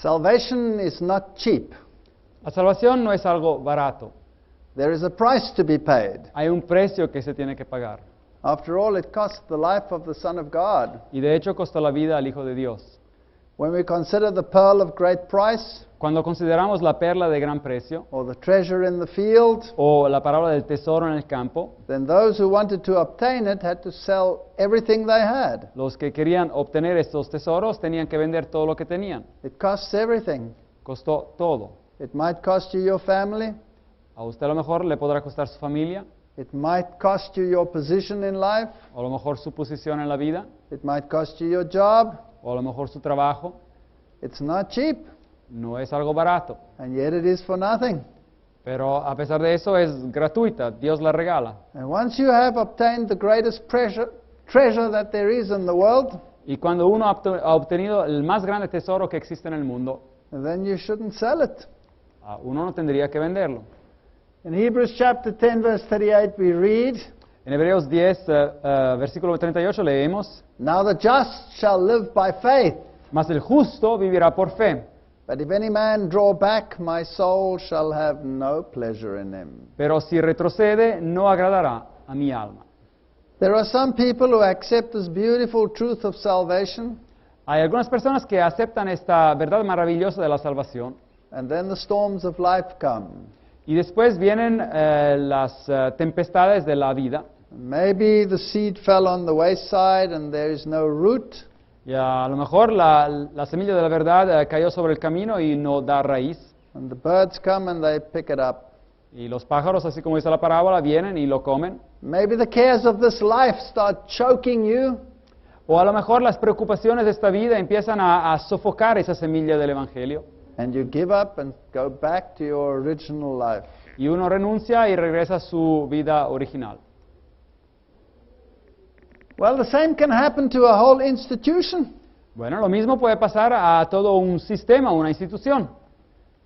Salvation is not cheap. La salvación no es algo barato. There is a price to be paid. Hay un precio que se tiene que pagar. After all, it cost the life of the Son of God. Y de hecho costó la vida al Hijo de Dios. When we consider the pearl of great price, Cuando consideramos la perla de gran precio, or the treasure in the field, o la parábola del tesoro en el campo, then those who wanted to obtain it had to sell everything they had. los que querían obtener estos tesoros tenían que vender todo lo que tenían. It costs everything. Costó todo. It might cost you your family. A usted a lo mejor le podrá costar su familia, It might cost you your position in life. o a lo mejor su posición en la vida, It might cost you your job. o a lo mejor su trabajo. It's not cheap, No es algo barato, and yet it is for nothing. pero a pesar de eso es gratuita, Dios la regala. And once you have obtained the greatest treasure that there is in the world, Y cuando uno ha obtenido el más grande tesoro que existe en el mundo, then you shouldn't sell it. uno no tendría que venderlo. In Hebrews chapter 10, verse 38, we read, En Hebreos 10, versículo 38 leemos, "Now the just shall live by faith. mas el justo vivirá por fe. But if any man draw back, my soul shall have no pleasure in him." Pero si retrocede, no agradará a mi alma. There are some people who accept this beautiful truth of salvation, Hay algunas personas que aceptan esta verdad maravillosa de la salvación, and then the storms of life come. y después vienen las tempestades de la vida. Maybe the seed fell on the wayside and there is no root. Y a lo mejor la semilla de la verdad cayó sobre el camino y no da raíz. And the birds come and they pick it up. Y los pájaros, así como dice la parábola, vienen y lo comen. Maybe the cares of this life start choking you, O a lo mejor las preocupaciones de esta vida empiezan a sofocar esa semilla del Evangelio. and you give up and go back to your original life. Y uno renuncia y regresa a su vida original. Well, the same can happen to a whole institution. Bueno, lo mismo puede pasar a todo un sistema, una institución.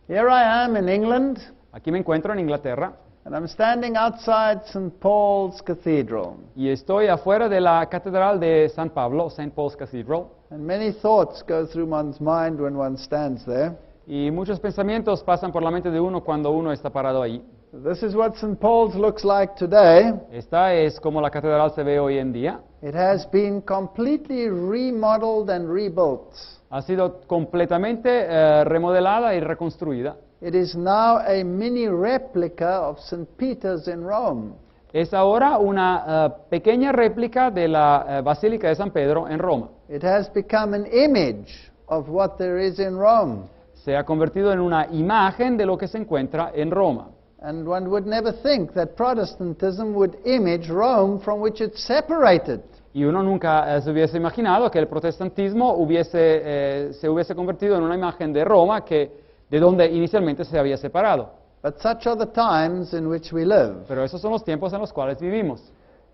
Here I am in England, Aquí me encuentro en Inglaterra and I'm standing outside St. Paul's Cathedral. y estoy afuera de la Catedral de San Pablo, St. Paul's Cathedral. And many thoughts go through one's mind when one stands there. Y muchos pensamientos pasan por la mente de uno cuando uno está parado ahí. This is what St. Paul's looks like today. Esta es como la catedral se ve hoy en día. It has been completely remodeled and rebuilt. Ha sido completamente remodelada y reconstruida. It is now a mini replica of St. Peter's in Rome. Es ahora una pequeña réplica de la Basílica de San Pedro en Roma. It has become an image of what there is in Rome. Se ha convertido en una imagen de lo que se encuentra en Roma. And one would never think that Protestantism would image Rome from which it's separated. Y uno nunca se hubiese imaginado que el protestantismo se hubiese convertido en una imagen de Roma de donde inicialmente se había separado. But such are the times in which we live. Pero esos son los tiempos en los cuales vivimos.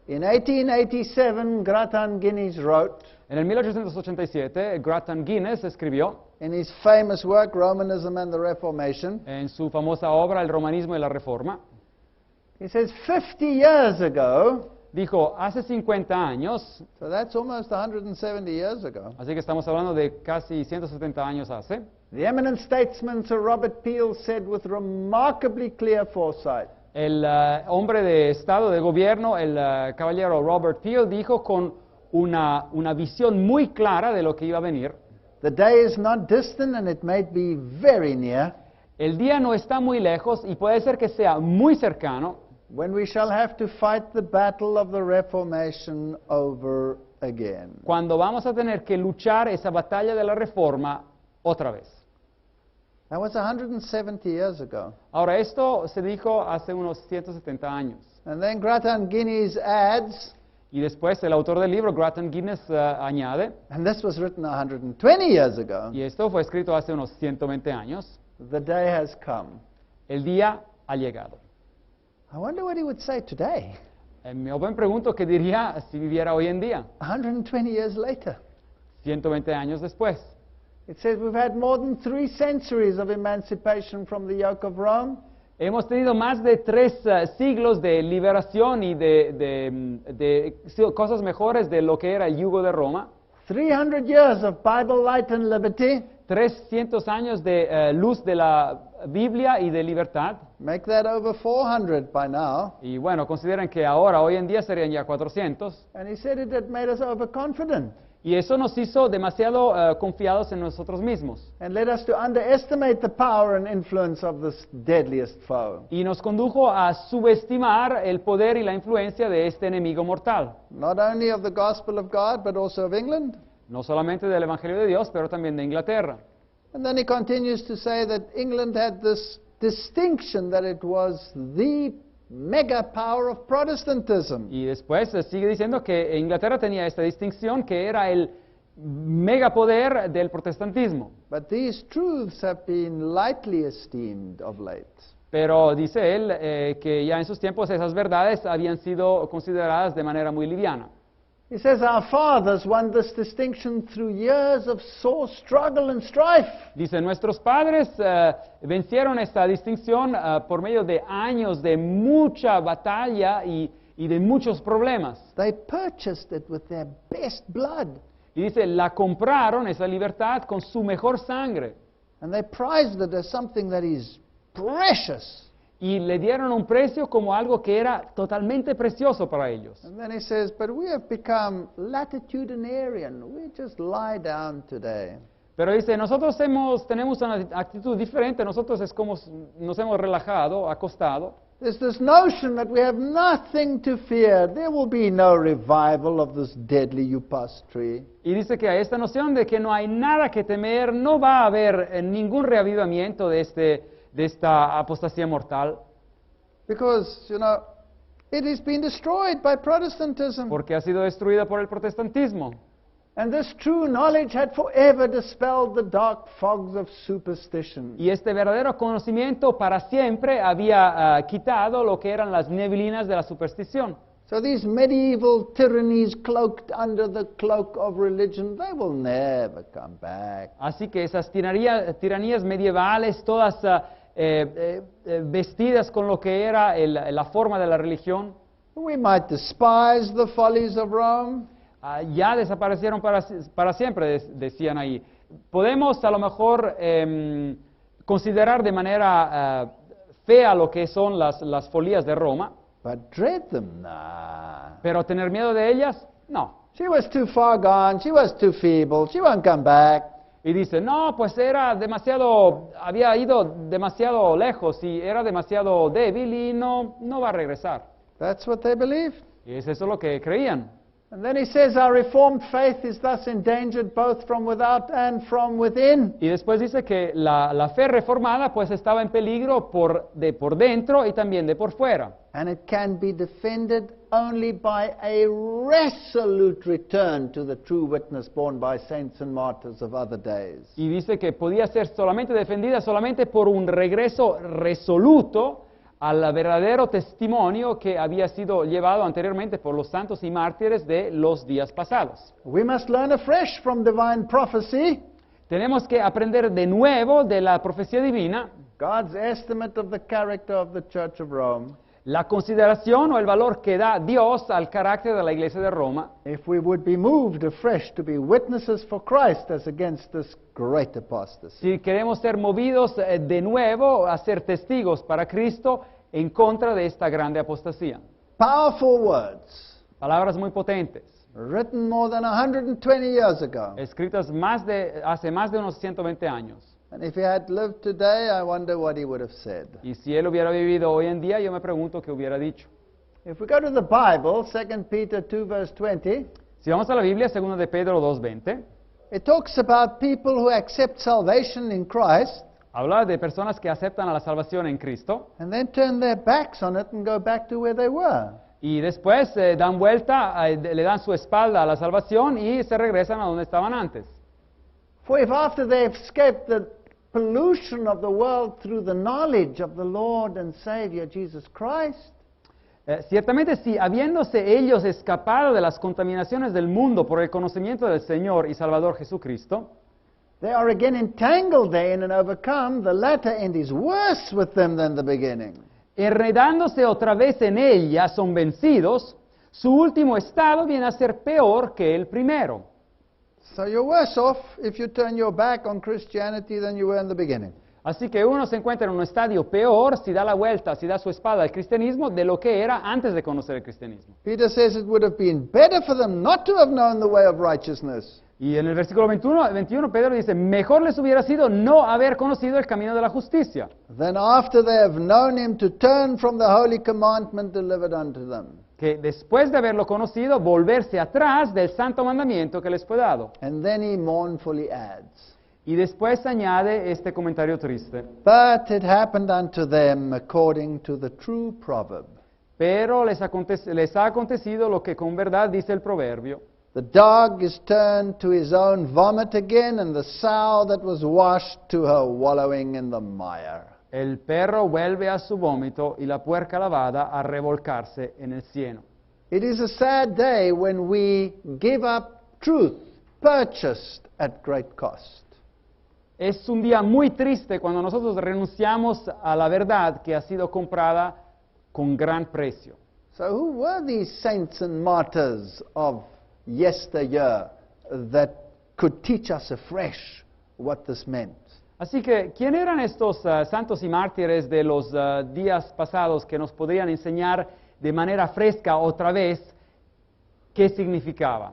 In 1887, Grattan Guinness wrote, En el 1887, Grattan Guinness escribió in his famous work, Romanism and the Reformation, en su famosa obra El Romanismo y la Reforma, he says 50 years ago, dijo, hace 50 años, so that's almost 170 years ago, así que estamos hablando de casi 170 años hace, the eminent statesman Sir Robert Peel said with remarkably clear foresight, el hombre de Estado, de Gobierno, el caballero Robert Peel, dijo con una visión muy clara de lo que iba a venir. the day is not distant and it may be very near, El día no está muy lejos y puede ser que sea muy cercano when we shall have to fight the battle of the Reformation over again. cuando vamos a tener que luchar esa batalla de la Reforma otra vez. That was 170 years ago. Ahora, esto se dijo hace unos 170 años. And then Grattan Guinness adds, Y después el autor del libro, Grattan Guinness, añade, and this was written 120 years ago, y esto fue escrito hace unos 120 años, the day has come. el día ha llegado. I wonder what he would say today, Me pregunto qué diría si viviera hoy en día, 120 years later. 120 años después. It says we've had more than 3 centuries of emancipation from the yoke of Rome. Hemos tenido más de 3 siglos de liberación y de cosas mejores de lo que era el yugo de Roma. 300 years of Bible light and liberty. 300 años de luz de la Biblia y de libertad. Make that over 400 by now. Y bueno, consideran que ahora, hoy en día, serían ya 400. And he said it had made us overconfident Y eso nos hizo demasiado confiados en nosotros mismos. and led us to underestimate the power and influence of this deadliest foe. Y nos condujo a subestimar el poder y la influencia de este enemigo mortal. Not only of the gospel of God, but also of England. No solamente del Evangelio de Dios, pero también de Inglaterra. And then he continues to say that England had this distinction that it was the mega power of Protestantism. Y después sigue diciendo que Inglaterra tenía esta distinción, que era el megapoder del protestantismo. But these truths have been lightly esteemed of late. Pero dice él que ya en sus tiempos esas verdades habían sido consideradas de manera muy liviana. He says our fathers won this distinction through years of sore struggle and strife. Dice, nuestros padres vencieron esta distinción por medio de años de mucha batalla y de muchos problemas. They purchased it with their best blood, Y dice, la compraron, esa libertad, con su mejor sangre. and they prized it as something that is precious. Y le dieron un precio como algo que era totalmente precioso para ellos. And then he says, but we have become latitudinarian. We just lie down today. Pero dice, nosotros tenemos una actitud diferente, nosotros es como nos hemos relajado, acostado. There's this notion that we have nothing to fear. There will be no revival of this deadly upas tree. Y dice que hay esta noción de que no hay nada que temer, no va a haber ningún reavivamiento de esta apostasía mortal, Because, it has been destroyed by Protestantism. porque ha sido destruida por el protestantismo. And this true knowledge had forever dispelled the dark fogs of superstition. Y este verdadero conocimiento para siempre había quitado lo que eran las neblinas de la superstición. So these medieval tyrannies cloaked under the cloak of religion, they will never come back. Así que esas tiranías medievales, todas vestidas con lo que era la forma de la religión, We might despise the follies of Rome, ya desaparecieron para siempre, decían ahí. Podemos a lo mejor considerar de manera fea lo que son las folías de Roma, but dread them, nah. pero tener miedo de ellas, no. She was too far gone, she was too feeble, she won't come back. Y dice, no, pues había ido demasiado lejos y era demasiado débil y no va a regresar. That's what they believe. Y es eso lo que creían. And then he says our reformed faith is thus endangered both from without and from within. Y después dice que la fe reformada pues estaba en peligro por dentro y también de por fuera. And it can be defended only by a resolute return to the true witness borne by saints and martyrs of other days. Y dice que podía ser solamente defendida solamente por un regreso resoluto al verdadero testimonio que había sido llevado anteriormente por los santos y mártires de los días pasados. We must learn afresh from divine prophecy, Tenemos que aprender de nuevo de la profecía divina, God's estimate of the character of the Church of Rome, la consideración o el valor que da Dios al carácter de la Iglesia de Roma, if we would be moved afresh to be witnesses for Christ as against this great apostasy. si queremos ser movidos de nuevo a ser testigos para Cristo en contra de esta grande apostasía. Powerful words, Palabras muy potentes, written more than 120 years ago. escritas hace más de unos 120 años. And if he had lived today, I wonder what he would have said. Y si él hubiera vivido hoy en día, yo me pregunto qué hubiera dicho. If we go to the Bible, 2 Peter 2 verse 20, Si vamos a la Biblia, 2 de Pedro 2:20, it talks about people who accept salvation in Christ habla de personas que aceptan a la salvación en Cristo and then turn their backs on it and go back to where they were. y después dan vuelta, le dan su espalda a la salvación y se regresan a donde estaban antes. For if after they've escaped the pollution of the world through the knowledge of the Lord and Savior Jesus Christ, Ciertamente, si habiéndose ellos escapado de las contaminaciones del mundo por el conocimiento del Señor y Salvador Jesucristo, they are again entangled therein and overcome, the latter end is worse with them than the beginning. enredándose otra vez en ella, son vencidos, su último estado viene a ser peor que el primero. So you're worse off if you turn your back on Christianity than you were in the beginning. Así que uno se encuentra en un estadio peor si da la vuelta, si da su espalda al cristianismo, de lo que era antes de conocer el cristianismo. Peter says it would have been better for them not to have known the way of righteousness. Y en el versículo 21 Pedro dice, mejor les hubiera sido no haber conocido el camino de la justicia, Then after they have known him to turn from the holy commandment delivered unto them. que después de haberlo conocido, volverse atrás del santo mandamiento que les fue dado. And then he mournfully adds, Y después añade este comentario triste. But it happened unto them according to the true proverb. Pero les ha acontecido lo que con verdad dice el proverbio. The dog is turned to his own vomit again, and the sow that was washed to her wallowing in the mire. El perro vuelve a su vómito y la puerca lavada a revolcarse en el cieno. It is a sad day when we give up truth purchased at great cost. Es un día muy triste cuando nosotros renunciamos a la verdad que ha sido comprada con gran precio. So who were these saints and martyrs of yesteryear that could teach us afresh what this meant? Así que, ¿quién eran estos santos y mártires de los días pasados que nos podrían enseñar de manera fresca otra vez qué significaba?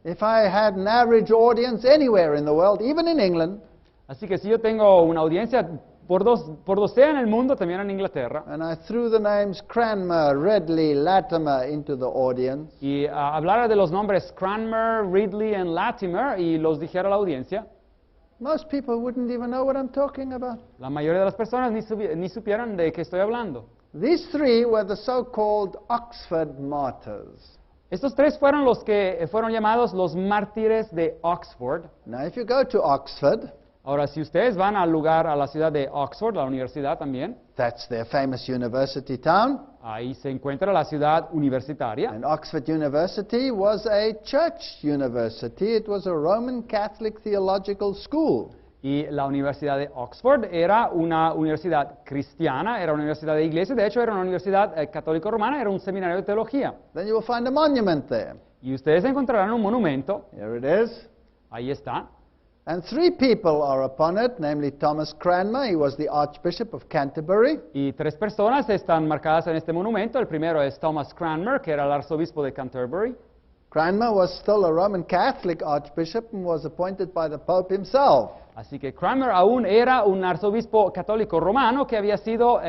If I had an average audience anywhere in the world, even in England, Así que si yo tengo una audiencia por docena en el mundo, también en Inglaterra, and I threw the names Cranmer, Ridley, Latimer into the audience, y hablara de los nombres Cranmer, Ridley y Latimer y los dijera a la audiencia, most people wouldn't even know what I'm talking about. la mayoría de las personas ni supieran de qué estoy hablando. These three were the so-called Oxford martyrs. Estos tres fueron los que fueron llamados los mártires de Oxford. Now, if you go to Oxford, Ahora, si ustedes van al lugar, a la ciudad de Oxford, la universidad también, that's their famous university town, ahí se encuentra la ciudad universitaria. and Oxford University was a church university. It was a Roman Catholic theological school. Y la Universidad de Oxford era una universidad cristiana, era una universidad de iglesia, de hecho era una universidad católico-romana, era un seminario de teología. Then you will find a monument there. Y ustedes encontrarán un monumento, Here it is. ahí está, And three people are upon it, namely Thomas Cranmer, he was the Archbishop of Canterbury. y tres personas están marcadas en este monumento. El primero es Thomas Cranmer, que era el arzobispo de Canterbury. Cranmer was still a Roman Catholic Archbishop and was appointed by the Pope himself. Así que Cranmer aún era un arzobispo católico romano que había sido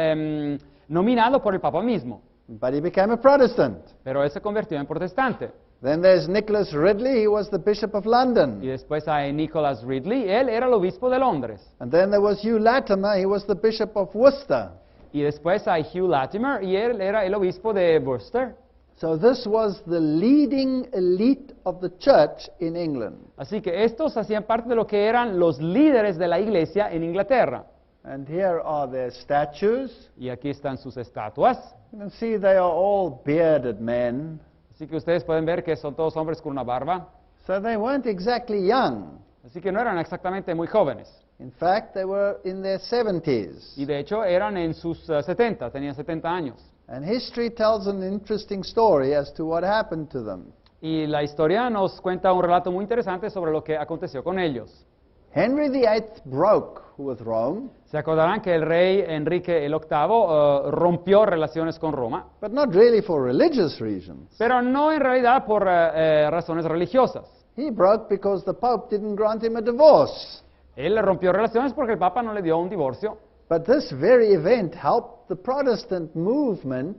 nominado por el Papa mismo, But he became a Protestant. pero él se convirtió en protestante. Then there's Nicholas Ridley, he was the Bishop of London. Y después hay Nicholas Ridley, él era el obispo de Londres. And then there was Hugh Latimer, he was the Bishop of Worcester. Y después hay Hugh Latimer, y él era el obispo de Worcester. So this was the leading elite of the church in England. Así que estos hacían parte de lo que eran los líderes de la iglesia en Inglaterra. And here are their statues. Y aquí están sus estatuas. You can see they are all bearded men. Así que ustedes pueden ver que son todos hombres con una barba. So they weren't exactly young. Así que no eran exactamente muy jóvenes. In fact, they were in their 70s. Y de hecho eran en sus 70, tenían 70 años. And history tells an interesting story as to what happened to them. Y la historia nos cuenta un relato muy interesante sobre lo que aconteció con ellos. Henry VIII broke with Rome, Se acordarán que el rey Enrique el VIII rompió relaciones con Roma, but not really for religious reasons. pero no en realidad por razones religiosas. He broke because the Pope didn't grant him a divorce. Él rompió relaciones porque el Papa no le dio un divorcio. But this very event helped the Protestant movement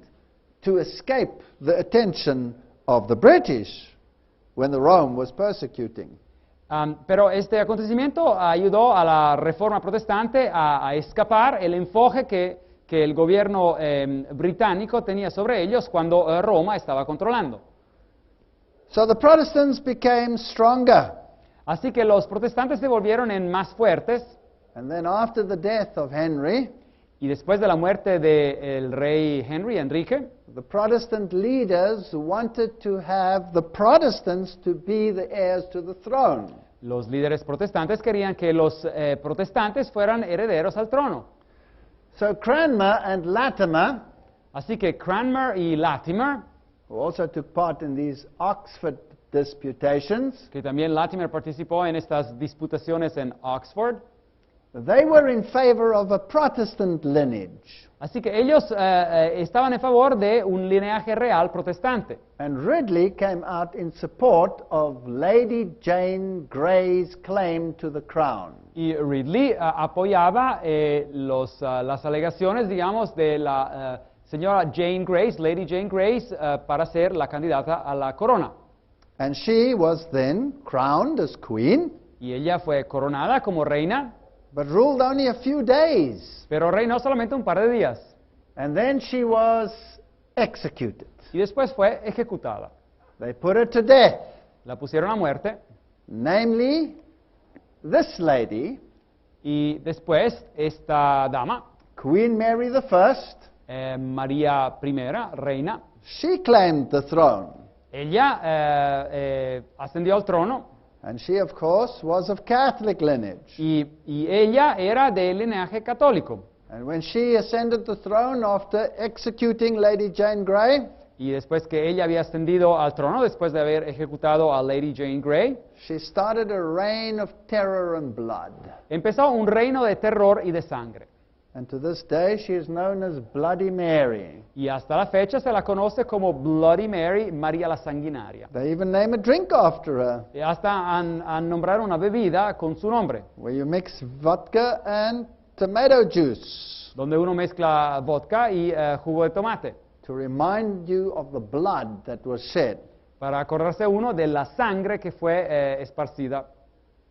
to escape the attention of the British when the Rome was persecuting. Pero este acontecimiento ayudó a la Reforma Protestante a escapar el enfoque que el gobierno británico tenía sobre ellos cuando Roma estaba controlando. So the Protestants became stronger. Así que los protestantes se volvieron más fuertes, And then after the death of Henry, y después de la muerte del rey Enrique, the Protestant leaders wanted to have the Protestants to be the heirs to the throne. los líderes protestantes querían que los protestantes fueran herederos al trono. So Cranmer and Latimer, Así que Cranmer y Latimer, who also took part in these Oxford disputations. que también Latimer participó en estas disputaciones en Oxford. They were in favor of a Protestant lineage. Así que ellos estaban en favor de un linaje real protestante. And Ridley came out in support of Lady Jane Grey's claim to the crown. Y Ridley apoyaba las alegaciones, digamos, de la señora Jane Grey, Lady Jane Grey, para ser la candidata a la corona. And she was then crowned as queen, Y ella fue coronada como reina, but ruled only a few days. pero reinó solamente un par de días. And then she was executed. Y después fue ejecutada. They put her to death. La pusieron a muerte. Namely, this lady, Y después esta dama, Queen Mary I, María I, reina, she claimed the throne. ella ascendió al trono And she, of course, was of Catholic lineage. y ella era de linaje católico. And when she ascended the throne after executing Lady Jane Grey, Y después que ella había ascendido al trono, después de haber ejecutado a Lady Jane Grey, she started a reign of terror and blood. empezó un reino de terror y de sangre. And to this day, she is known as Bloody Mary. Y hasta la fecha se la conoce como Bloody Mary, María la Sanguinaria. They even name a drink after her, Y hasta han nombrado una bebida con su nombre, where you mix vodka and tomato juice donde uno mezcla vodka y jugo de tomate, to remind you of the blood that was shed. para acordarse uno de la sangre que fue esparcida.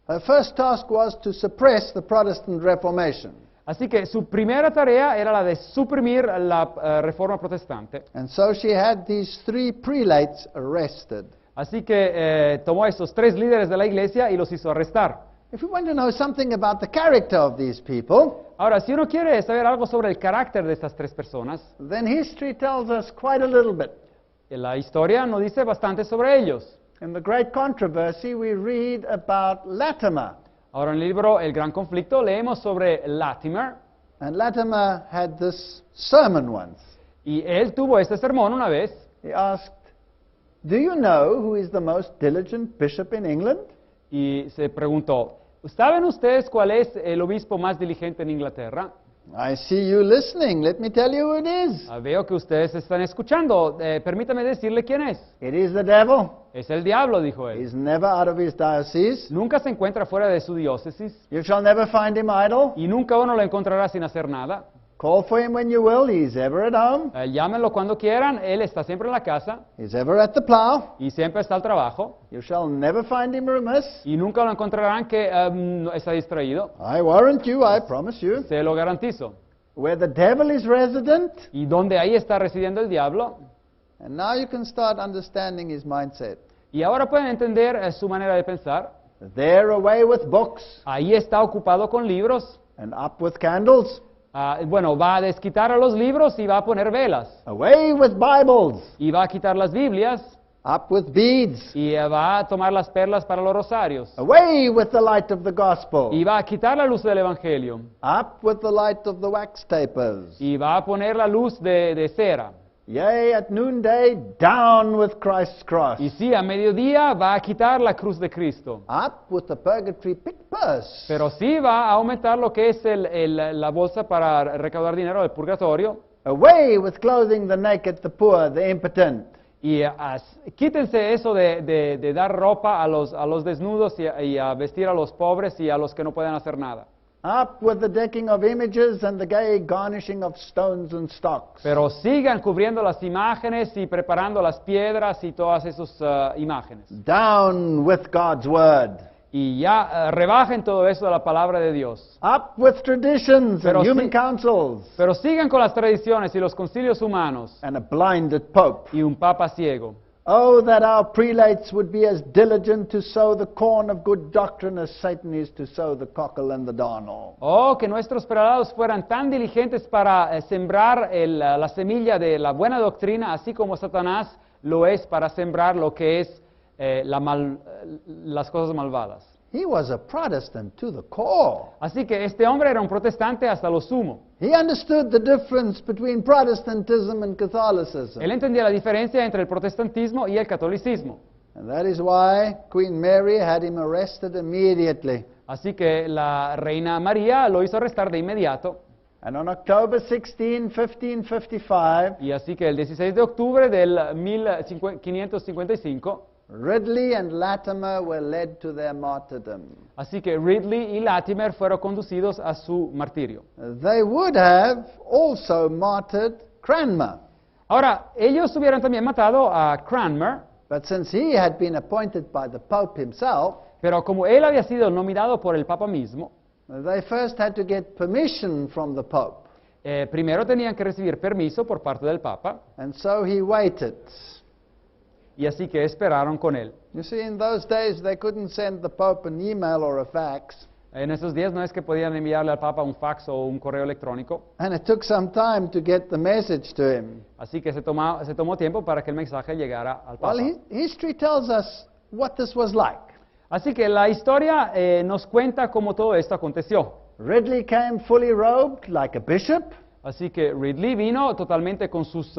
Her first task was to suppress the Protestant Reformation. Así que su primera tarea era la de suprimir la reforma protestante. And so she had these 3 prelates arrested. Así que tomó a esos 3 líderes de la iglesia y los hizo arrestar. If you want to know something about the character of these people, Ahora, si uno quiere saber algo sobre el carácter de estas 3 personas, then history tells us quite a little bit. la historia nos dice bastante sobre ellos. In the Great Controversy, we read about Latimer. Ahora, en el libro El Gran Conflicto leemos sobre Latimer, And Latimer had this sermon once. y él tuvo este sermón una vez. He asked, "Do you know who is the most diligent bishop in England?" Y se preguntó, ¿saben ustedes cuál es el obispo más diligente en Inglaterra? I see you listening. Let me tell you who it is. Veo que ustedes están escuchando. Permítame decirle quién es. It is the devil. Es el diablo, dijo él. He's never out of his diocese. Nunca se encuentra fuera de su diócesis You shall never find him idle. y nunca uno lo encontrará sin hacer nada. Call for him when you will. He's ever at home. Llámenlo cuando quieran, él está siempre en la casa He's ever at the plow. y siempre está al trabajo You shall never find him remiss. y nunca lo encontrarán que no está distraído. I warrant you, I promise you. Se lo garantizo. Where the devil is resident, Y donde ahí está residiendo el diablo. and now you can start understanding his mindset. Y ahora pueden entender su manera de pensar. There away with books, Ahí está ocupado con libros. and up with candles. Bueno, va a desquitar a los libros y va a poner velas. Away with Bibles, Y va a quitar las Biblias up with beads. y va a tomar las perlas para los rosarios. Away with the light of the gospel, Y va a quitar la luz del Evangelio. up with the light of the wax tapers. Y va a poner la luz de cera. Yea, at noonday, down with Christ's cross. Y sí, a mediodía va a quitar la cruz de Cristo. Up with the purgatory pick purse. Pero sí va a aumentar lo que es la bolsa para recaudar dinero del purgatorio. Away with clothing the naked, the poor, the impotent. Y quítense eso de dar ropa a los desnudos y a vestir a los pobres y a los que no pueden hacer nada. Up with the decking of images and the gay garnishing of stones and stocks. Pero sigan cubriendo las imágenes y preparando las piedras y todas esas imágenes. Down with God's word. Y ya rebajen todo eso de la palabra de Dios. Up with traditions Pero and human sí- councils. Pero sigan con las tradiciones y los concilios humanos And a blinded pope. y un papa ciego. Oh, that our prelates would be as diligent to sow the corn of good doctrine as Satan is to sow the cockle and the darnel. Oh, que nuestros prelados fueran tan diligentes para sembrar la semilla de la buena doctrina, así como Satanás lo es para sembrar lo que es las cosas malvadas. He was a Protestant to the core. Así que este hombre era un protestante hasta lo sumo. He understood the difference between Protestantism and Catholicism. Él entendía la diferencia entre el protestantismo y el catolicismo. And that is why Queen Mary had him arrested immediately. Así que la reina María lo hizo arrestar de inmediato. And on October 16, 1555, Y así que el 16 de octubre del 1555, Ridley and Latimer were led to their martyrdom. así que Ridley y Latimer fueron conducidos a su martirio. They would have also martyred Cranmer, Ahora, ellos hubieran también matado a Cranmer, but since he had been appointed by the Pope himself, pero como él había sido nominado por el Papa mismo, they first had to get permission from the Pope. primero tenían que recibir permiso por parte del Papa, And so he waited. y así que esperaron con él. You see, in those days they couldn't send the Pope an email or a fax, En esos días no es que podían enviarle al Papa un fax o un correo electrónico, and it took some time to get the message to him. así que se tomó tiempo para que el mensaje llegara al Papa. Well, history tells us what this was like. Así que la historia nos cuenta cómo todo esto aconteció. Ridley came fully robed like a bishop. Así que Ridley vino totalmente con sus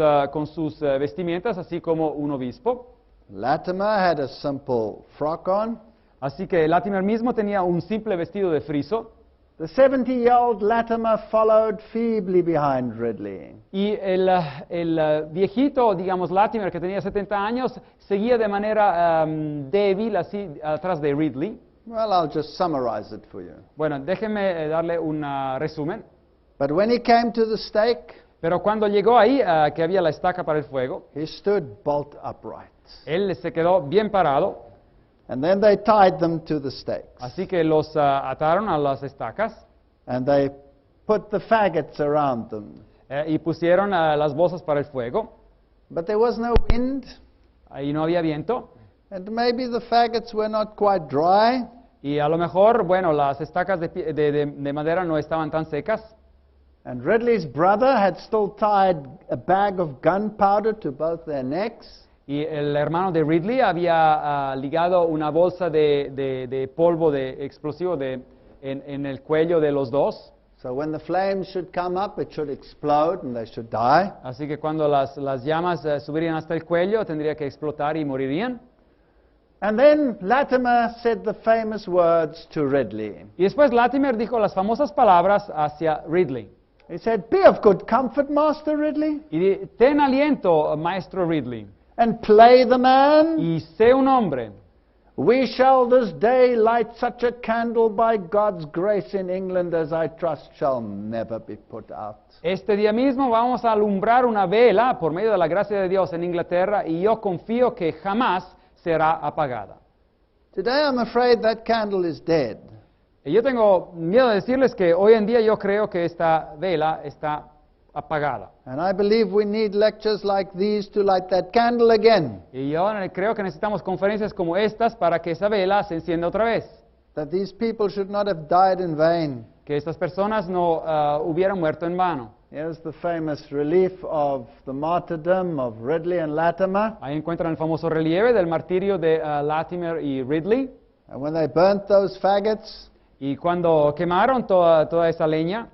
vestimentas, así como un obispo. Latimer had a simple frock on. Así que Latimer mismo tenía un simple vestido de friso. The 70-year-old Latimer followed feebly behind Ridley. Y el viejito, digamos, Latimer, que tenía 70 años, seguía de manera débil, así, atrás de Ridley. Well, I'll just summarize it for you. Bueno, déjenme darle un resumen. But when he came to the stake, Pero cuando llegó ahí, que había la estaca para el fuego, he stood bolt upright. él se quedó bien parado. And then they tied them to the stakes. Así que los ataron a las estacas And they put the faggots around them. y pusieron las bolsas para el fuego. But there was no wind, Ahí no había viento. and maybe the faggots were not quite dry. Y a lo mejor, bueno, las estacas de madera no estaban tan secas. And Ridley's brother had still tied a bag of gunpowder to both their necks. Y el hermano de Ridley había ligado una bolsa de polvo de explosivo en el cuello de los dos. So when the flames should come up, it should explode and they should die. Así que cuando las llamas subirían hasta el cuello, tendría que explotar y morirían. And then Latimer said the famous words to Ridley. Y después Latimer dijo las famosas palabras hacia Ridley. He said, "Be of good comfort, Master Ridley, Y ten aliento, maestro Ridley, and play the man. y sé un hombre. We shall this day light such a candle by God's grace in England as I trust shall never be put out." Este día mismo vamos a alumbrar una vela por medio de la gracia de Dios en Inglaterra y yo confío que jamás será apagada. Today I'm afraid that candle is dead. Y yo tengo miedo de decirles que hoy en día yo creo que esta vela está apagada. And I believe we need lectures like these to light that candle again. Y yo creo que necesitamos conferencias como estas para que esa vela se encienda otra vez. That these people should not have died in vain. Que estas personas no hubieran muerto en vano. Here's the famous relief of the martyrdom of Ridley and Latimer. Ahí encuentran el famoso relieve del martirio de Latimer y Ridley. And when they burnt those faggots, Y cuando quemaron toda esa leña,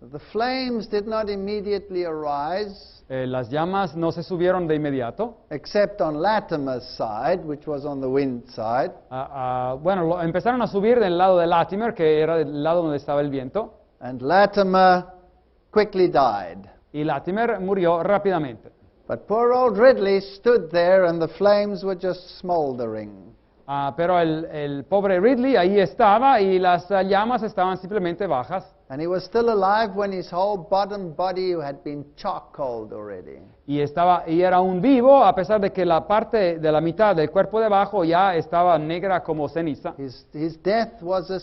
the flames did not immediately arise, las llamas no se subieron de inmediato. except on Latimer's side, which was on the wind side. Bueno, empezaron a subir del lado de Latimer, que era del lado donde estaba el viento, And Latimer quickly died. y Latimer murió rápidamente. But poor old Ridley stood there and the flames were just smoldering. Pero el pobre Ridley ahí estaba y las llamas estaban simplemente bajas. And he was still alive when his whole bottom body had been charcoaled already. Y era aún vivo, a pesar de que la parte de la mitad del cuerpo de abajo ya estaba negra como ceniza. His death was a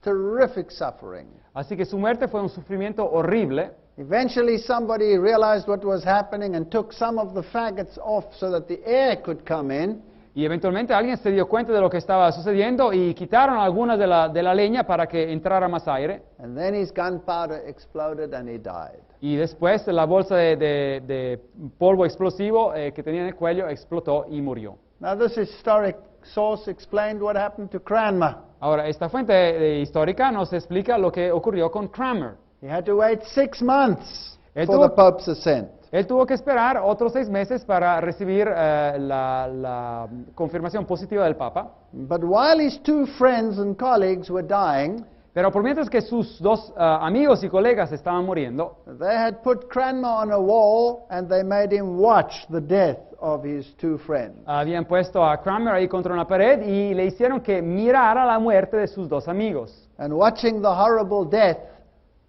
terrific suffering. Así que su muerte fue un sufrimiento horrible. Eventually somebody realized what was happening and took some of the faggots off so that the air could come in. Y eventualmente alguien se dio cuenta de lo que estaba sucediendo y quitaron algunas de la leña para que entrara más aire. And then his gunpowder exploded and he died. Y después la bolsa de polvo explosivo que tenía en el cuello explotó y murió. Now this historic source explained what happened to Cranmer. Ahora, esta fuente histórica nos explica lo que ocurrió con Cranmer. He had to wait 6 months. Él for tuvo- the Pope's assent. Él tuvo que esperar otros 6 meses para recibir la confirmación positiva del Papa. But while his two friends and colleagues were dying, Pero por mientras que sus dos amigos y colegas estaban muriendo, they had put Cranmer on a wall and they made him watch the death of his two friends. habían puesto a Cranmer ahí contra una pared y le hicieron que mirara la muerte de sus dos amigos. And watching the horrible death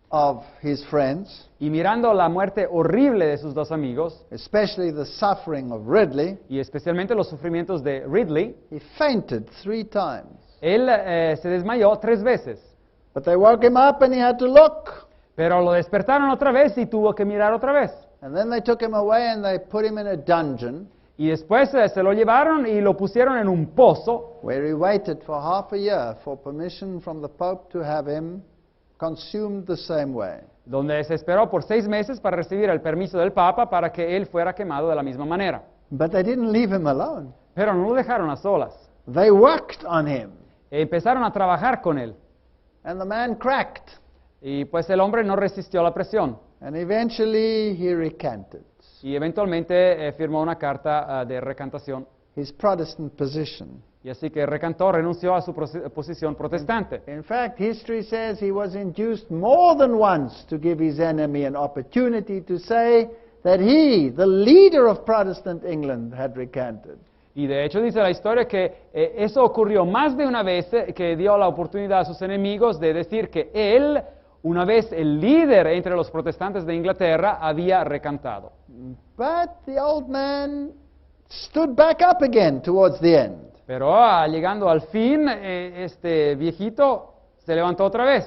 of his friends, Y mirando la muerte horrible de sus dos amigos, especially the suffering of Ridley, y especialmente los sufrimientos de Ridley, he fainted 3 times. él se desmayó 3 veces. But they woke him up and he had to look. Pero lo despertaron otra vez y tuvo que mirar otra vez. And then they took him away and they put him in a dungeon Y después se lo llevaron y lo pusieron en un pozo, where he waited for half a year for permission from the Pope to have him consumed the same way. donde se esperó por 6 meses para recibir el permiso del Papa para que él fuera quemado de la misma manera. But they didn't leave him alone. Pero no lo dejaron a solas. They worked on him. Empezaron a trabajar con él. And the man cracked. Y pues el hombre no resistió la presión. And eventually he recanted Y eventualmente firmó una carta de recantación. his Protestant position. Y así que recantó, renunció a su posición protestante. In fact, history says he was induced more than once to give his enemy an opportunity to say that he, the leader of Protestant England, had recanted. Y de hecho dice la historia que eso ocurrió más de una vez, que dio la oportunidad a sus enemigos de decir que él, una vez el líder entre los protestantes de Inglaterra, había recantado. But the old man stood back up again towards the end. Pero llegando al fin, este viejito se levantó otra vez.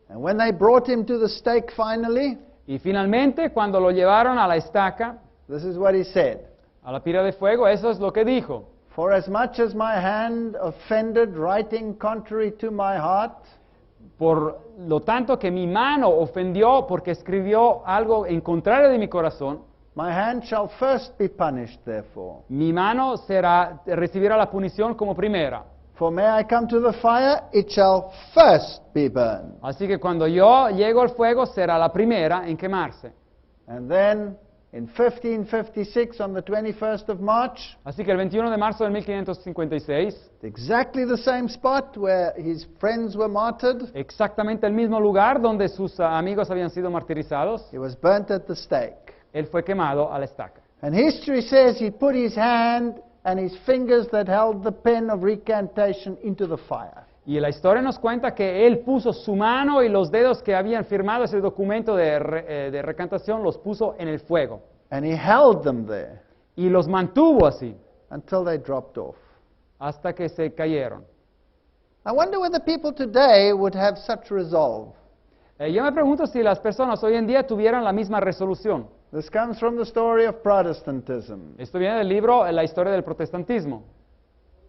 And when they brought him to the stake finally, Y finalmente, cuando lo llevaron a la estaca, this is what he said. a la pira de fuego, eso es lo que dijo. For as much as my hand offended, writing contrary to my heart, Por lo tanto que mi mano ofendió porque escribió algo en contrario de mi corazón, my hand shall first be punished therefore. mi mano recibirá la punición como primera. For may I come to the fire, it shall first be burned. Así que cuando yo llego al fuego será la primera en quemarse. And then in 1556, on the 21st of March, Así que el 21 de marzo de 1556, exactly the same spot where his friends were martyred, exactamente el mismo lugar donde sus amigos habían sido martirizados, he was burnt at the stake. él fue quemado a la estaca. And history says he put his hand and his fingers that held the pen of recantation into the fire. Y la historia nos cuenta que él puso su mano y los dedos que habían firmado ese documento de recantación los puso en el fuego. And he held them there Y los mantuvo así until they dropped off. hasta que se cayeron. I wonder whether people today would have such resolve. Yo me pregunto si las personas hoy en día tuvieran la misma resolución. This comes from the story of Protestantism. Esto viene del libro La historia del protestantismo.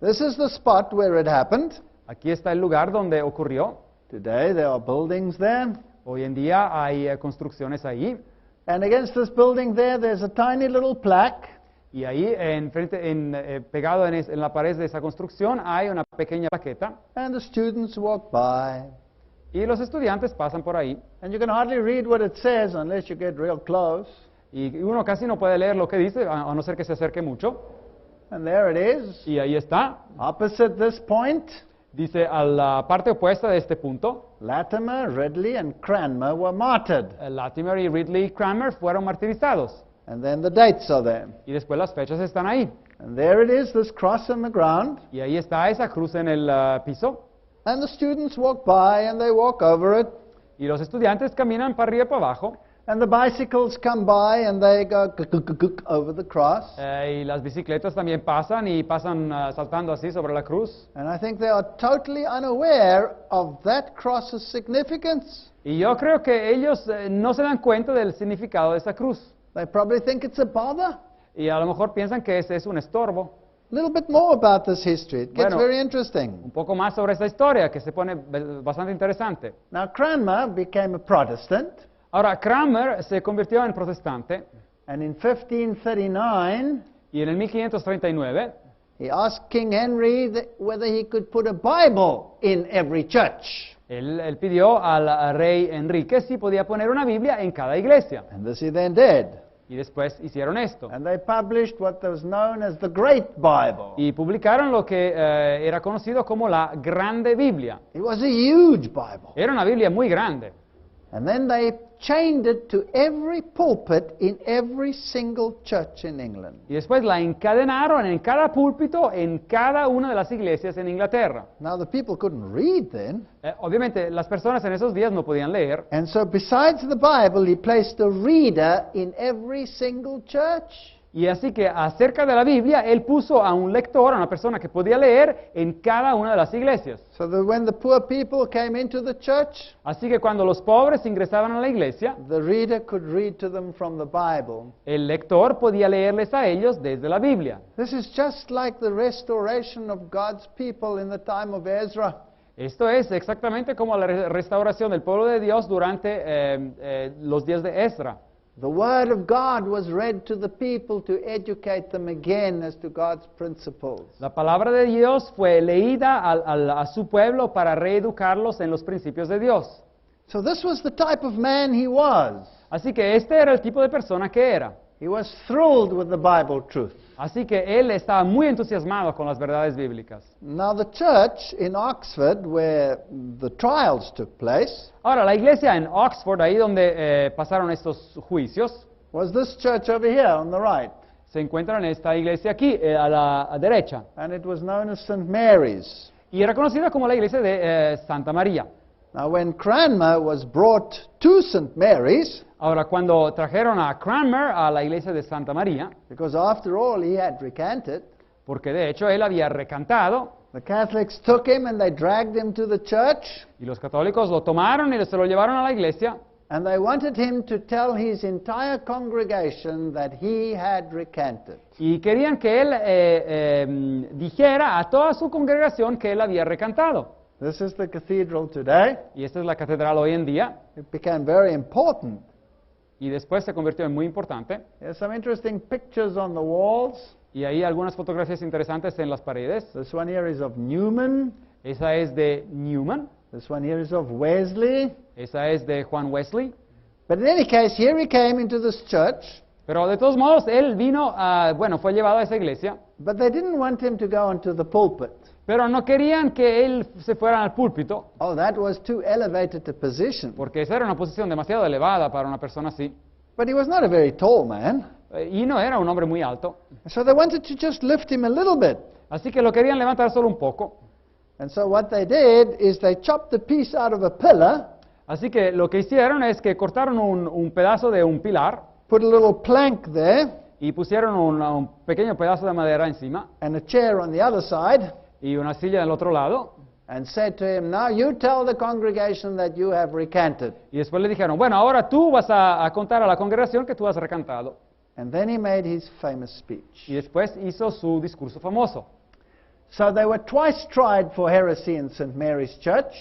This is the spot where it happened. Aquí está el lugar donde ocurrió. Today there are buildings there. Hoy en día hay construcciones ahí. And against this building there, there's a tiny little plaque. Y ahí, pegado en la pared de esa construcción, hay una pequeña plaqueta. And the students walk by. Y los estudiantes pasan por ahí. And you can hardly read what it says unless you get real close. Y uno casi no puede leer lo que dice, a no ser que se acerque mucho. And there it is. Y ahí está. Opposite this point, Dice, a la parte opuesta de este punto, Latimer, Ridley, and Cranmer were martyred. Latimer y Ridley Cranmer fueron martirizados. And then the dates are there. Y después las fechas están ahí. And there it is, this cross on the ground. Y ahí está esa cruz en el piso. And the students walk by and they walk over it. Y los estudiantes caminan para arriba y para abajo. And the bicycles come by and they go over the cross. Y las bicicletas también pasan y pasan saltando así sobre la cruz. And I think they are totally unaware of that cross's significance. Y yo creo que ellos no se dan cuenta del significado de esa cruz. They probably think it's a bother. Y a lo mejor piensan que ese es un estorbo. A little bit more about this history. It gets Bueno. very interesting. Un poco más sobre esta historia que se pone bastante interesante. Now, Cranmer became a Protestant, Ahora, Cranmer se convirtió en protestante and in 1539, y en el 1539 he asked King Henry whether he could put a Bible in every church. Él pidió al rey Enrique si podía poner una Biblia en cada iglesia. And this he then did. Y después hicieron esto. And they published what was known as the Great Bible. Y publicaron lo que era conocido como la Grande Biblia. It was a huge Bible. Era una Biblia muy grande. And then they chained it to every pulpit in every single church in England. Y después la encadenaron en cada púlpito, en cada una de las iglesias en Inglaterra. Now the people couldn't read then. Obviamente las personas en esos días no podían leer. And so besides the Bible, he placed a reader in every single church. Y así que acerca de la Biblia, él puso a un lector, a una persona que podía leer en cada una de las iglesias. So that when the poor people came into the church, Así que cuando los pobres ingresaban a la iglesia, the reader could read to them from the Bible. el lector podía leerles a ellos desde la Biblia. This is just like the restoration of God's people in the time of Ezra. Esto es exactamente como la restauración del pueblo de Dios durante los días de Ezra. The Word of God was read to the people to educate them again as to God's principles. La palabra de Dios fue leída a su pueblo para reeducarlos en los principios de Dios. So this was the type of man he was. Así que este era el tipo de persona que era. He was thrilled with the Bible truth. Así que él estaba muy entusiasmado con las verdades bíblicas. Now the church in Oxford, where the trials took place, Ahora, la iglesia en Oxford, ahí donde pasaron estos juicios, was this church over here on the right. se encuentra en esta iglesia aquí, a la derecha. And it was known as St. Mary's. Y era conocida como la iglesia de Santa María. Now when Cranmer was brought to St. Mary's, Ahora, cuando trajeron a Cranmer a la iglesia de Santa María, because after all he had recanted, porque de hecho él había recantado, the Catholics took him and they dragged him to the church, y los católicos lo tomaron y se lo llevaron a la iglesia, and they wanted him to tell his entire congregation that he had recanted. y querían que él dijera a toda su congregación que él había recantado. This is the cathedral today. Y esta es la catedral hoy en día, It became very important. y después se convirtió en muy importante. There's some interesting pictures on the walls. Y hay algunas fotografías interesantes en las paredes. This one here is of Newman. Esa es de Newman, This one here is of Wesley. esa es de Juan Wesley. But in any case, here he came into this church, Pero de todos modos, él vino, fue llevado a esa iglesia, but they didn't want him to go onto the pulpit. pero no querían que él se fuera al púlpito, Oh, that was too elevated a position. porque esa era una posición demasiado elevada para una persona así. But he was not a very tall man. Y no era un hombre muy alto. So they wanted to just lift him a little bit. Así que lo querían levantar solo un poco. And so what they did is they chopped a piece out of a pillar, Así que lo que hicieron es que cortaron un pedazo de un pilar put a little plank there, y pusieron un pequeño pedazo de madera encima and a chair on the other side, y una silla del otro lado. and said to him, now you tell the congregation that you have recanted. Y después le dijeron, bueno, ahora tú vas a contar a la congregación que tú has recantado. And then he made his famous speech. Y después hizo su discurso famoso. So they were twice tried for heresy in St. Mary's Church.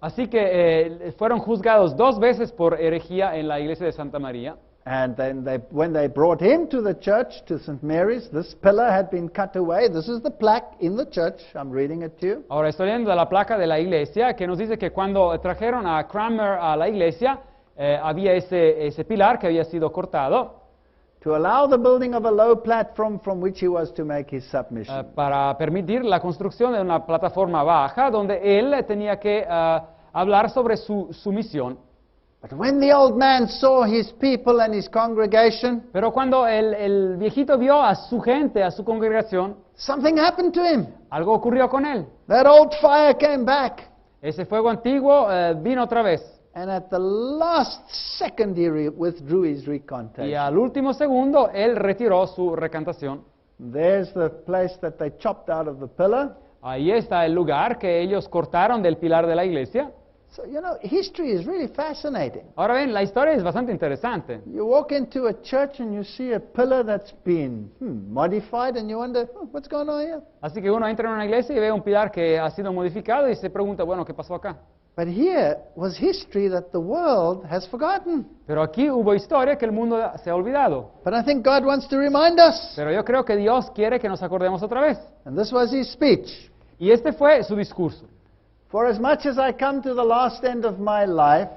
Así que fueron juzgados 2 veces por herejía en la iglesia de Santa María. And then when they brought him to the church, to St. Mary's, this pillar had been cut away. This is the plaque in the church. I'm reading it to you. Ahora estoy leyendo de la placa de la iglesia que nos dice que cuando trajeron a Cranmer a la iglesia, había ese pilar que había sido cortado To allow the building of a low platform from which he was to make his submission. para permitir la construcción de una plataforma baja donde él tenía que hablar sobre su misión. But when the old man saw his people and his congregation, Pero cuando el viejito vio a su gente, a su congregación, something happened to him. algo ocurrió con él. That old fire came back. Ese fuego antiguo vino otra vez. And at the last second, he withdrew his Y recantation. al último segundo, él retiró su recantación. There's the place that they chopped out of the pillar. Ahí está el lugar que ellos cortaron del pilar de la iglesia. So, you know, history is really fascinating. Ahora bien, la historia es bastante interesante. You walk into a church and you see a pillar that's been modified and you wonder, what's going on here? Así que uno entra en una iglesia y ve un pilar que ha sido modificado y se pregunta, bueno, ¿qué pasó acá? But here was history that the world has forgotten. Pero aquí hubo historia que el mundo se ha olvidado. But I think God wants to remind us. Pero yo creo que Dios quiere que nos acordemos otra vez. And this was his speech. Y este fue su discurso. For as much as I come to the last end of my life,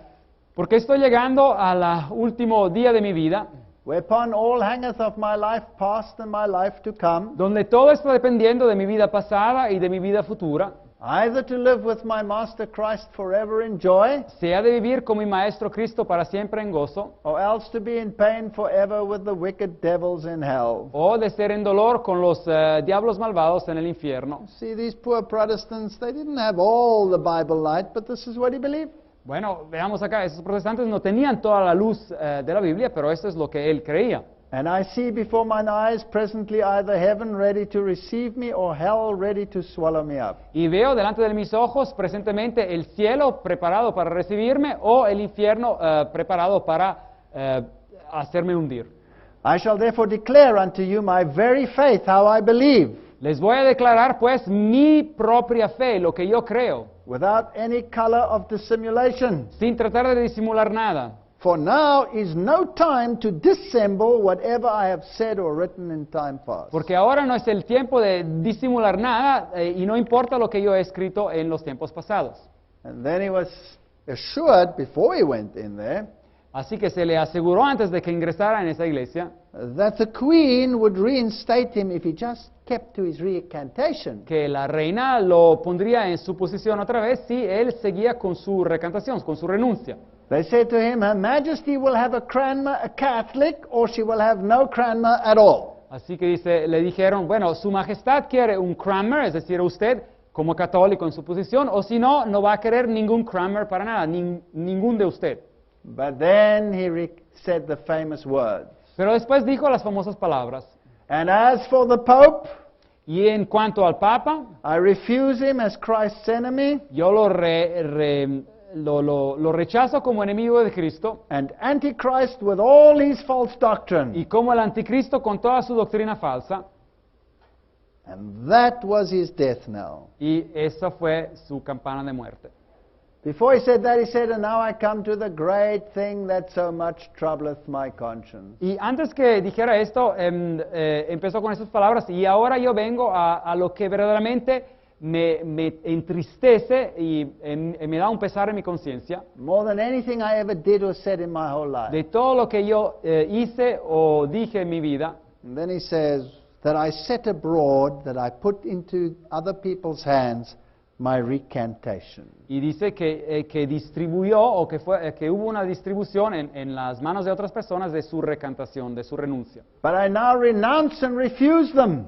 Porque estoy llegando al último día de mi vida, whereupon all hangeth of my life past and my life to come, donde todo está dependiendo de mi vida pasada y de mi vida futura, either to live with my Master Christ forever in joy, sea de vivir con mi Maestro Cristo para siempre en gozo, or else to be in pain forever with the wicked devils in hell. o de ser en dolor con los diablos malvados en el infierno. See, these poor Protestants, they didn't have all the Bible light, but this is what he believed. Bueno, veamos acá, esos protestantes no tenían toda la luz de la Biblia, pero eso es lo que él creía. And I see before mine eyes presently either heaven ready to receive me or hell ready to swallow me up. Y veo delante de mis ojos presentemente el cielo preparado para recibirme o el infierno preparado para hacerme hundir. I shall therefore declare unto you my very faith, how I believe, Les voy a declarar pues mi propia fe, lo que yo creo, without any color of dissimulation. sin tratar de disimular nada. For now is no time to dissemble whatever I have said or written in time past. Porque ahora no es el tiempo de disimular nada y no importa lo que yo he escrito en los tiempos pasados. And then he was assured before he went in there Así que se le aseguró antes de que ingresara en esa iglesia that the queen would reinstate him if he just kept to his recantation. que la reina lo pondría en su posición otra vez si él seguía con su recantación, con su renuncia. They said to him, Her Majesty will have a Cranmer, a Catholic, or she will have no Cranmer at all. Así que le dijeron, bueno, su majestad quiere un Cranmer, es decir, usted como católico en su posición, o si no, no va a querer ningún Cranmer para nada, ningún de usted. But then he said the famous words. Pero después dijo las famosas palabras, And as for the Pope, y en cuanto al Papa, I refuse him as Christ's enemy yo lo rechazo como enemigo de Cristo and Antichrist with all his false doctrine. y como el anticristo con toda su doctrina falsa, And that was his death knell. y esa fue su campana de muerte. Before he said that, he said, And now I come to the great thing that so much troubleth my conscience. Y antes que dijera esto, empezó con esas palabras, y ahora yo vengo a lo que verdaderamente me entristece y me da un pesar en mi conciencia, More than anything I ever did or said in my whole life. de todo lo que yo hice o dije en mi vida. And then he says, That I set abroad, that I put into other people's hands my recantation. Y dice que distribuyó, o que hubo una distribución en las manos de otras personas de su recantación, de su renuncia. But I now renounce and refuse them,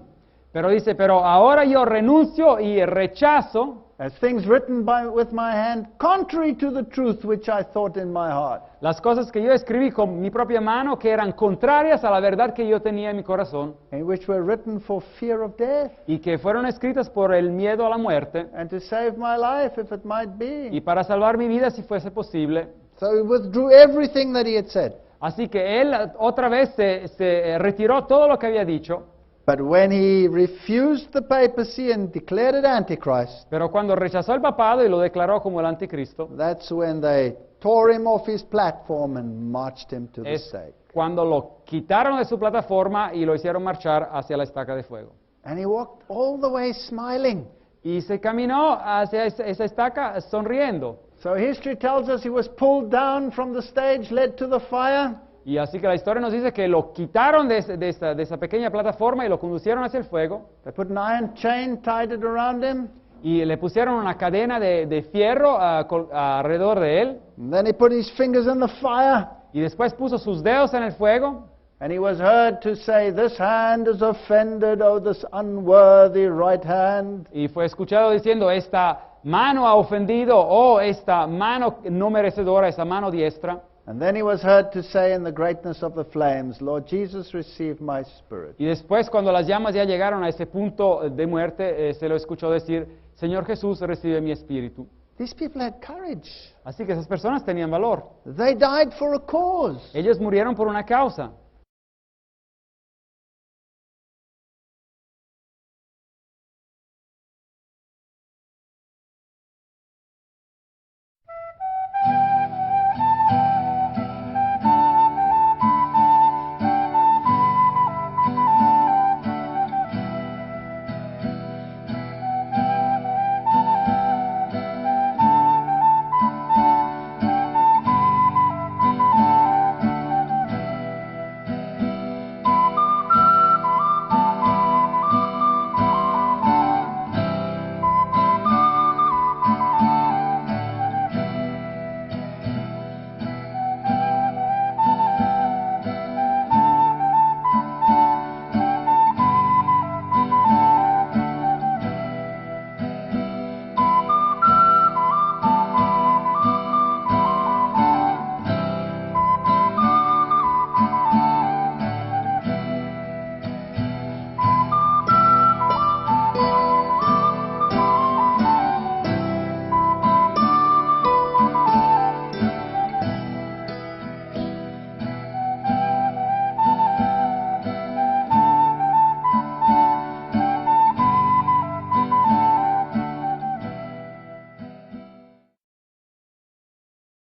Pero dice, pero ahora yo renuncio y rechazo as things written with my hand, contrary to the truth which I thought in my heart. las cosas que yo escribí con mi propia mano, que eran contrarias a la verdad que yo tenía en mi corazón, And which were written for fear of death, y que fueron escritas por el miedo a la muerte, and to save my life if it might y be. para salvar mi vida si fuese posible. So he withdrew everything that he had said. Así que él otra vez se retiró todo lo que había dicho, But when he refused the papacy and declared it Antichrist, pero cuando rechazó el papado y lo declaró como el anticristo, that's when they tore him off his platform and marched him to the es stake. cuando lo quitaron de su plataforma y lo hicieron marchar hacia la estaca de fuego. And he walked all the way smiling. Y se caminó hacia esa estaca sonriendo. So history tells us he was pulled down from the stage, led to the fire, Y así que la historia nos dice que lo quitaron de esa pequeña plataforma y lo conducieron hacia el fuego. they put an iron chain, tied it around him, Y le pusieron una cadena de fierro alrededor de él. and then he put his fingers in the fire, Y después puso sus dedos en el fuego. and he was heard to say, This hand is offended, oh, this unworthy right hand. Y fue escuchado diciendo, esta mano ha ofendido, o esta mano no merecedora, esa mano diestra. And then he was heard to say in the greatness of the flames, Lord Jesus, receive my spirit. Y después, cuando las llamas ya llegaron a ese punto de muerte, se lo escuchó decir, Señor Jesús, recibe mi espíritu. These people had courage. Así que esas personas tenían valor. They died for a cause. Ellos murieron por una causa.